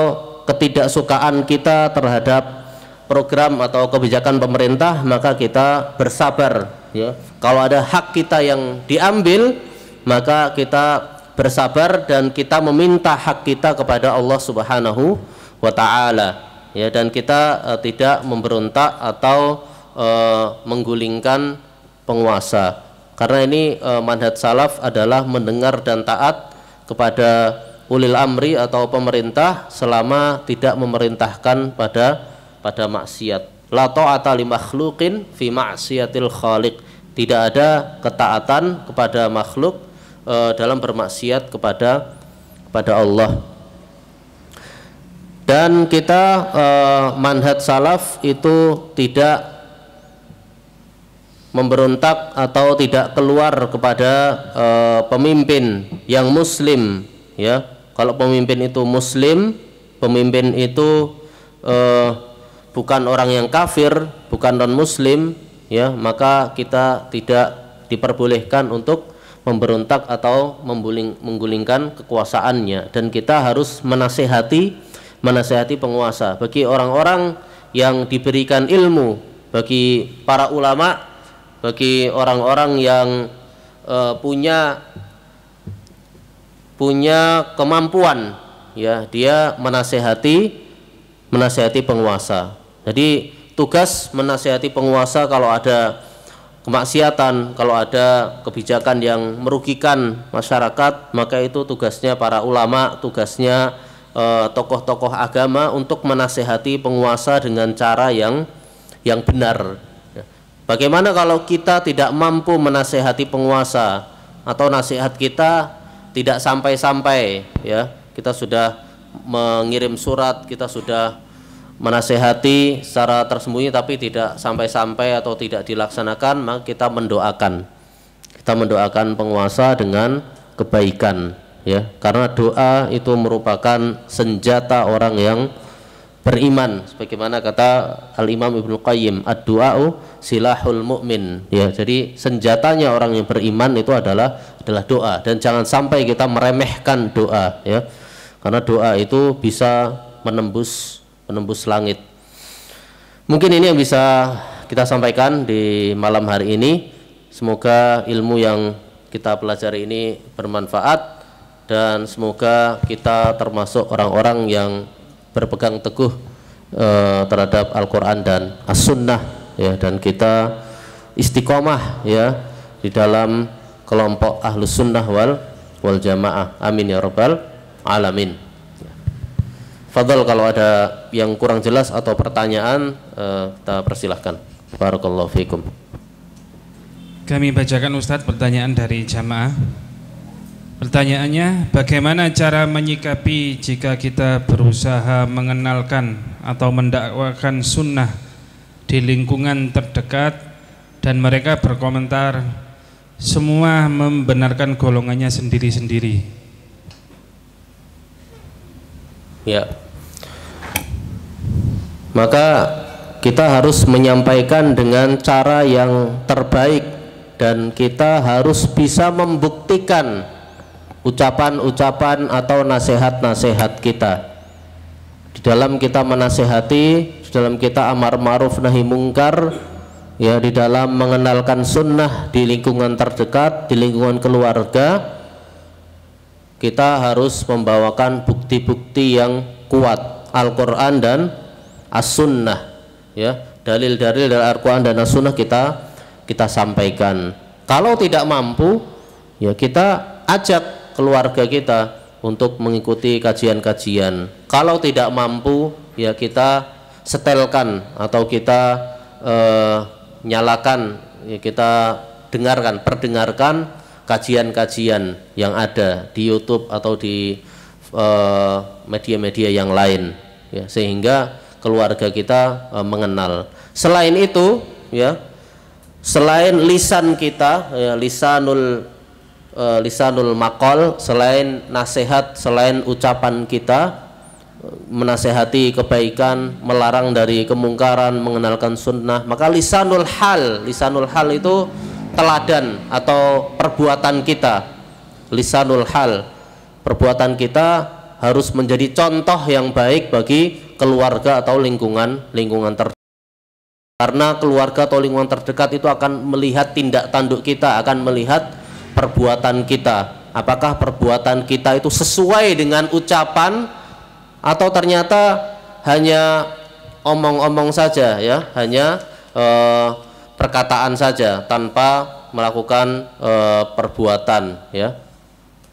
ketidaksukaan kita terhadap program atau kebijakan pemerintah, maka kita bersabar, ya. Kalau ada hak kita yang diambil, maka kita bersabar dan kita meminta hak kita kepada Allah Subhanahu wa taala, ya, dan kita tidak memberontak atau menggulingkan penguasa. Karena ini manhaj salaf adalah mendengar dan taat kepada ulil amri atau pemerintah selama tidak memerintahkan pada maksiat. La ta'ata li makhluqin fi ma'siyatil khaliq. Tidak ada ketaatan kepada makhluk dalam bermaksiat kepada Allah. Dan kita manhaj salaf itu tidak memberontak atau tidak keluar kepada pemimpin yang muslim, ya. Kalau pemimpin itu muslim, pemimpin itu bukan orang yang kafir, bukan non muslim, ya, maka kita tidak diperbolehkan untuk memberontak atau menggulingkan kekuasaannya, dan kita harus menasehati penguasa. Bagi orang-orang yang diberikan ilmu, bagi para ulama, bagi orang-orang yang punya kemampuan, ya, dia menasehati penguasa. Jadi tugas menasihati penguasa kalau ada kemaksiatan, kalau ada kebijakan yang merugikan masyarakat, maka itu tugasnya para ulama, tugasnya tokoh-tokoh agama untuk menasihati penguasa dengan cara yang benar. Bagaimana kalau kita tidak mampu menasihati penguasa atau nasihat kita tidak sampai-sampai, ya, kita sudah mengirim surat, kita sudah menasehati secara tersembunyi tapi tidak sampai-sampai atau tidak dilaksanakan, maka kita mendoakan penguasa dengan kebaikan, ya, karena doa itu merupakan senjata orang yang beriman, sebagaimana kata Al-Imam Ibnu Qayyim, ad-du'a'u silahul mu'min, ya. Jadi senjatanya orang yang beriman itu adalah doa, dan jangan sampai kita meremehkan doa, ya, karena doa itu bisa menembus langit. Mungkin ini yang bisa kita sampaikan di malam hari ini. Semoga ilmu yang kita pelajari ini bermanfaat, dan semoga kita termasuk orang-orang yang berpegang teguh terhadap Al-Quran dan As-Sunnah, ya, dan kita istiqomah, ya, di dalam kelompok Ahlus Sunnah wal Jamaah. Amin ya rabbal alamin. Fadhal, kalau ada yang kurang jelas atau pertanyaan, kita persilahkan. Barakallahu fiikum.
Kami bacakan Ustadz pertanyaan dari jamaah. Pertanyaannya, bagaimana cara menyikapi jika kita berusaha mengenalkan atau mendakwakan sunnah di lingkungan terdekat dan mereka berkomentar semua membenarkan golongannya sendiri-sendiri?
Ya, maka kita harus menyampaikan dengan cara yang terbaik, dan kita harus bisa membuktikan ucapan-ucapan atau nasihat-nasihat kita. Di dalam kita menasihati, di dalam kita amar ma'ruf nahi mungkar, ya, di dalam mengenalkan sunnah di lingkungan terdekat, di lingkungan keluarga, kita harus membawakan bukti-bukti yang kuat, Al-Quran dan As-Sunnah, ya, dalil-dalil dari Al-Quran dan As-Sunnah kita sampaikan. Kalau tidak mampu, ya kita ajak keluarga kita untuk mengikuti kajian-kajian. Kalau tidak mampu, ya kita setelkan atau kita nyalakan, ya kita perdengarkan kajian-kajian yang ada di YouTube atau di media-media yang lain, ya, sehingga keluarga kita mengenal. Selain itu, ya, selain lisan kita, ya, lisanul maqal, selain nasihat, selain ucapan kita menasehati kebaikan, melarang dari kemungkaran, mengenalkan sunnah, maka lisanul hal itu teladan atau perbuatan kita. Lisanul hal, perbuatan kita harus menjadi contoh yang baik bagi keluarga atau lingkungan terdekat. Karena keluarga atau lingkungan terdekat itu akan melihat tindak tanduk kita, akan melihat perbuatan kita, apakah perbuatan kita itu sesuai dengan ucapan atau ternyata hanya omong-omong saja, ya, hanya perkataan saja tanpa melakukan perbuatan, ya.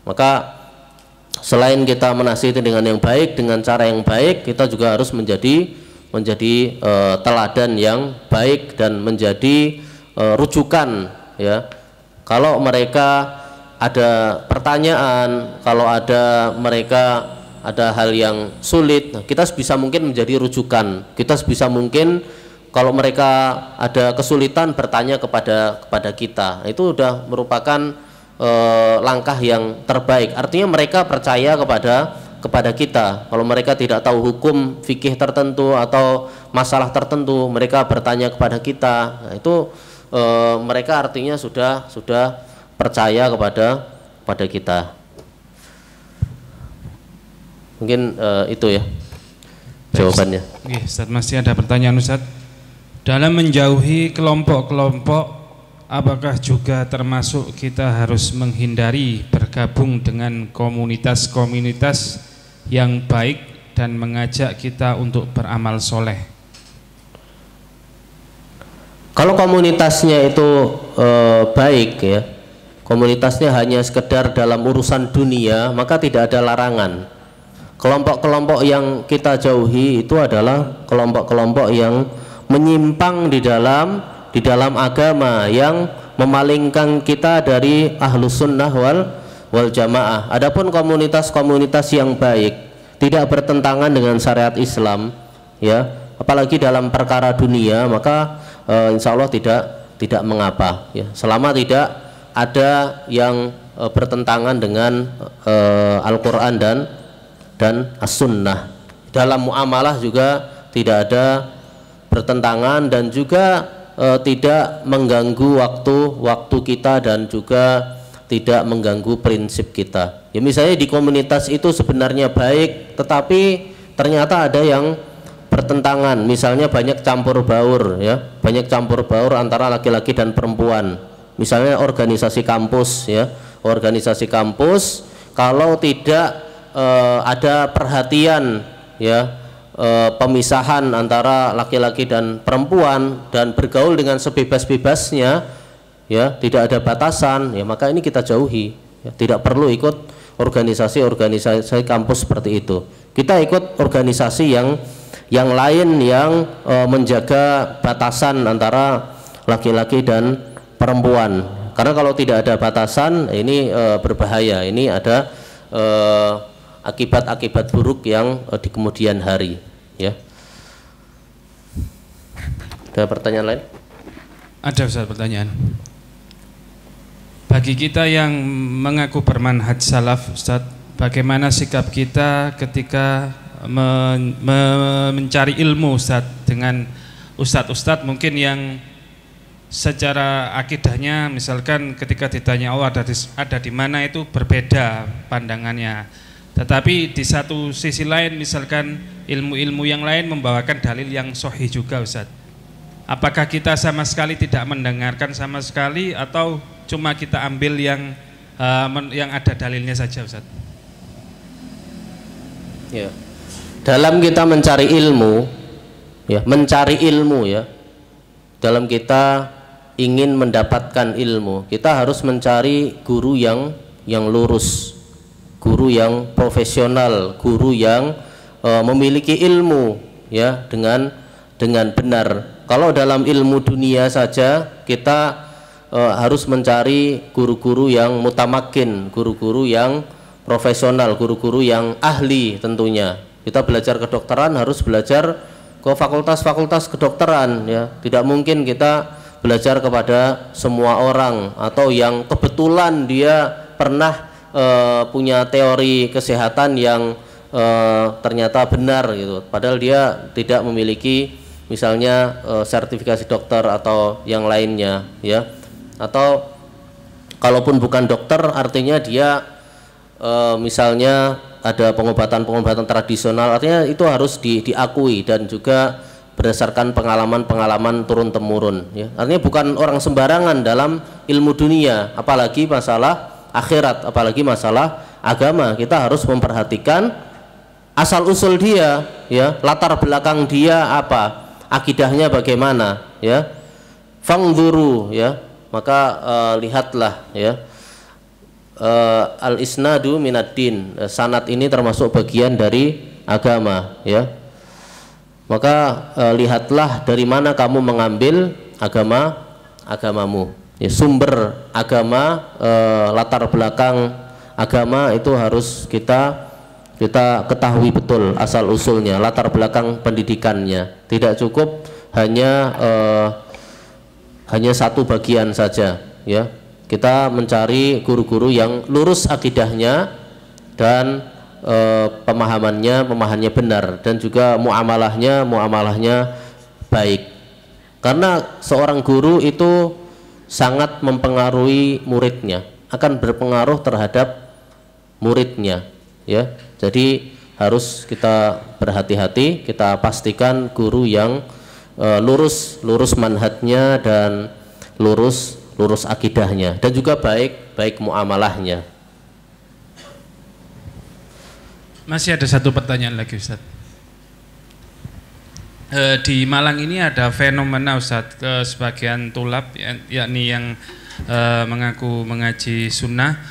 Maka selain kita menasihati dengan yang baik, dengan cara yang baik, kita juga harus menjadi teladan yang baik dan menjadi rujukan, ya. Kalau mereka ada pertanyaan, kalau mereka ada hal yang sulit, kita sebisa mungkin menjadi rujukan. Kita sebisa mungkin kalau mereka ada kesulitan bertanya kepada kita. Itu sudah merupakan langkah yang terbaik. Artinya mereka percaya kepada kita. Kalau mereka tidak tahu hukum fikih tertentu atau masalah tertentu, mereka bertanya kepada kita. Nah, itu mereka artinya sudah percaya kepada kita. Mungkin itu ya jawabannya.
Oke, Ustaz, masih ada pertanyaan, Ustaz. Dalam menjauhi kelompok-kelompok, apakah juga termasuk kita harus menghindari bergabung dengan komunitas-komunitas yang baik dan mengajak kita untuk beramal soleh?
Kalau komunitasnya itu baik, ya, komunitasnya hanya sekedar dalam urusan dunia, maka tidak ada larangan. Kelompok-kelompok yang kita jauhi itu adalah kelompok-kelompok yang menyimpang di dalam agama, yang memalingkan kita dari ahlus sunnah wal jamaah. Adapun komunitas-komunitas yang baik, tidak bertentangan dengan syariat Islam, ya, apalagi dalam perkara dunia, maka insya Allah tidak mengapa, ya, selama tidak ada yang bertentangan dengan Al-Quran dan As-Sunnah. Dalam muamalah juga tidak ada bertentangan dan juga tidak mengganggu waktu kita dan juga tidak mengganggu prinsip kita. Ya, misalnya di komunitas itu sebenarnya baik, tetapi ternyata ada yang bertentangan, misalnya banyak campur baur, ya, banyak campur baur antara laki-laki dan perempuan. Misalnya organisasi kampus, ya, organisasi kampus, kalau tidak ada perhatian, ya, pemisahan antara laki-laki dan perempuan dan bergaul dengan sebebas-bebasnya, ya, tidak ada batasan, ya, maka ini kita jauhi, ya, tidak perlu ikut organisasi kampus seperti itu. Kita ikut organisasi yang lain yang menjaga batasan antara laki-laki dan perempuan. Karena kalau tidak ada batasan, ini berbahaya. Ini ada akibat-akibat buruk yang di kemudian hari, ya. Ada pertanyaan lain?
Ada, Ustaz, pertanyaan. Bagi kita yang mengaku bermanhaj salaf, Ustaz, bagaimana sikap kita ketika mencari ilmu, Ustaz, dengan ustadz-ustadz mungkin yang secara akidahnya, misalkan ketika ditanya Allah ada di mana, itu berbeda pandangannya. Tetapi di satu sisi lain, misalkan ilmu-ilmu yang lain membawakan dalil yang sahih juga, Ustaz. Apakah kita sama sekali tidak mendengarkan sama sekali, atau cuma kita ambil yang ada dalilnya saja, Ustaz?
Ya. Dalam kita mencari ilmu, ya, mencari ilmu ya. Dalam kita ingin mendapatkan ilmu, kita harus mencari guru yang lurus, guru yang profesional, guru yang memiliki ilmu ya dengan benar. Kalau dalam ilmu dunia saja kita harus mencari guru-guru yang mutamakin, guru-guru yang profesional, guru-guru yang ahli tentunya. Kita belajar kedokteran harus belajar ke fakultas-fakultas kedokteran ya. Tidak mungkin kita belajar kepada semua orang atau yang kebetulan dia pernah punya teori kesehatan yang ternyata benar gitu. Padahal dia tidak memiliki misalnya sertifikasi dokter atau yang lainnya ya. Atau kalaupun bukan dokter artinya dia misalnya ada pengobatan tradisional, artinya itu harus diakui dan juga berdasarkan pengalaman turun temurun ya. Artinya bukan orang sembarangan dalam ilmu dunia, apalagi masalah akhirat, apalagi masalah agama. Kita harus memperhatikan asal usul dia ya, latar belakang dia apa, akidahnya bagaimana ya. Fangduru ya, maka lihatlah ya. Al-isnadu minaddin, sanad ini termasuk bagian dari agama ya. Maka lihatlah dari mana kamu mengambil agamamu ya, sumber agama, latar belakang agama itu harus kita ketahui betul asal usulnya, latar belakang pendidikannya. Tidak cukup hanya satu bagian saja ya. Kita mencari guru-guru yang lurus akidahnya dan pemahamannya benar, dan juga muamalahnya baik. Karena seorang guru itu sangat mempengaruhi muridnya, akan berpengaruh terhadap muridnya ya. Jadi harus kita berhati-hati, kita pastikan guru yang lurus manhajnya dan lurus akidahnya, dan juga baik muamalahnya.
Masih ada satu pertanyaan lagi Ustaz. Di Malang ini ada fenomena Ustaz, sebagian tulab yakni yang mengaku mengaji sunnah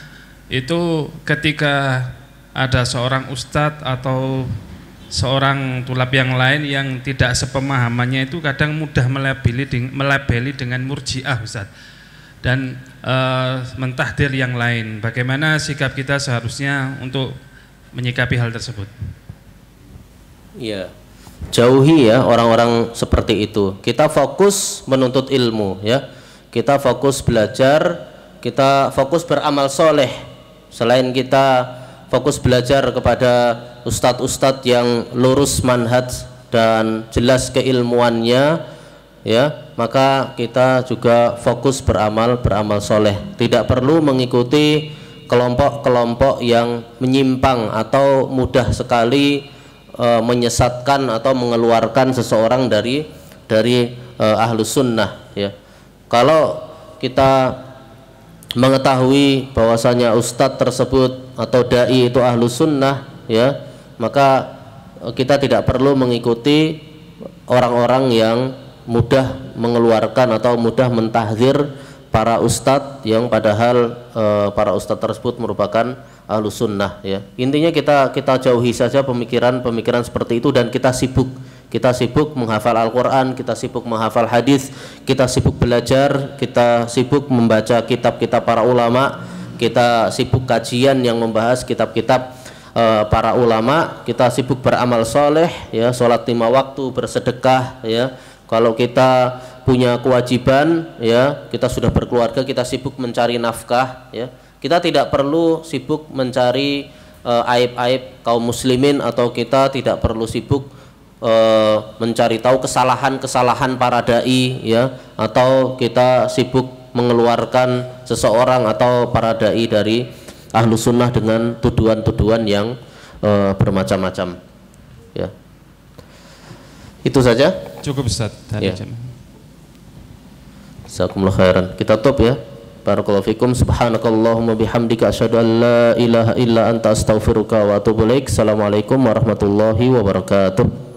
itu ketika ada seorang ustadz atau seorang tulab yang lain yang tidak sepemahamannya itu kadang mudah melabeli dengan murji'ah Ustaz, dan mentahdir yang lain. Bagaimana sikap kita seharusnya untuk menyikapi hal tersebut?
Iya, jauhi ya orang-orang seperti itu. Kita fokus menuntut ilmu ya. Kita fokus belajar, kita fokus beramal soleh. Selain kita fokus belajar kepada ustadz-ustadz yang lurus manhaj dan jelas keilmuannya ya, maka kita juga fokus beramal soleh. Tidak perlu mengikuti kelompok-kelompok yang menyimpang atau mudah sekali menyesatkan atau mengeluarkan seseorang dari ahlus sunnah ya. Kalau kita mengetahui bahwasanya ustadz tersebut atau dai itu ahlus sunnah ya, maka kita tidak perlu mengikuti orang-orang yang mudah mengeluarkan atau mudah mentahdzir para ustadz yang padahal para ustadz tersebut merupakan ahlus sunnah ya. Intinya kita jauhi saja pemikiran seperti itu, dan kita sibuk menghafal Al-Quran, kita sibuk menghafal hadis, kita sibuk belajar, kita sibuk membaca kitab-kitab para ulama, kita sibuk kajian yang membahas kitab-kitab para ulama, kita sibuk beramal soleh ya, sholat 5 waktu, bersedekah ya. Kalau kita punya kewajiban ya, kita sudah berkeluarga, kita sibuk mencari nafkah ya. Kita tidak perlu sibuk mencari aib-aib kaum muslimin, atau kita tidak perlu sibuk mencari tahu kesalahan para dai ya, atau kita sibuk mengeluarkan seseorang atau para dai dari ahlus sunnah dengan tuduhan-tuduhan yang bermacam-macam ya. Itu saja.
Cukup Ustaz.
Ya. Jazakumullah khairan. Kita tutup ya. Barakallahu fikum. Subhanakallahumma bihamdika asyhadu an la ilaha illa anta astaghfiruka wa atubu ilaik. Assalamualaikum warahmatullahi wabarakatuh.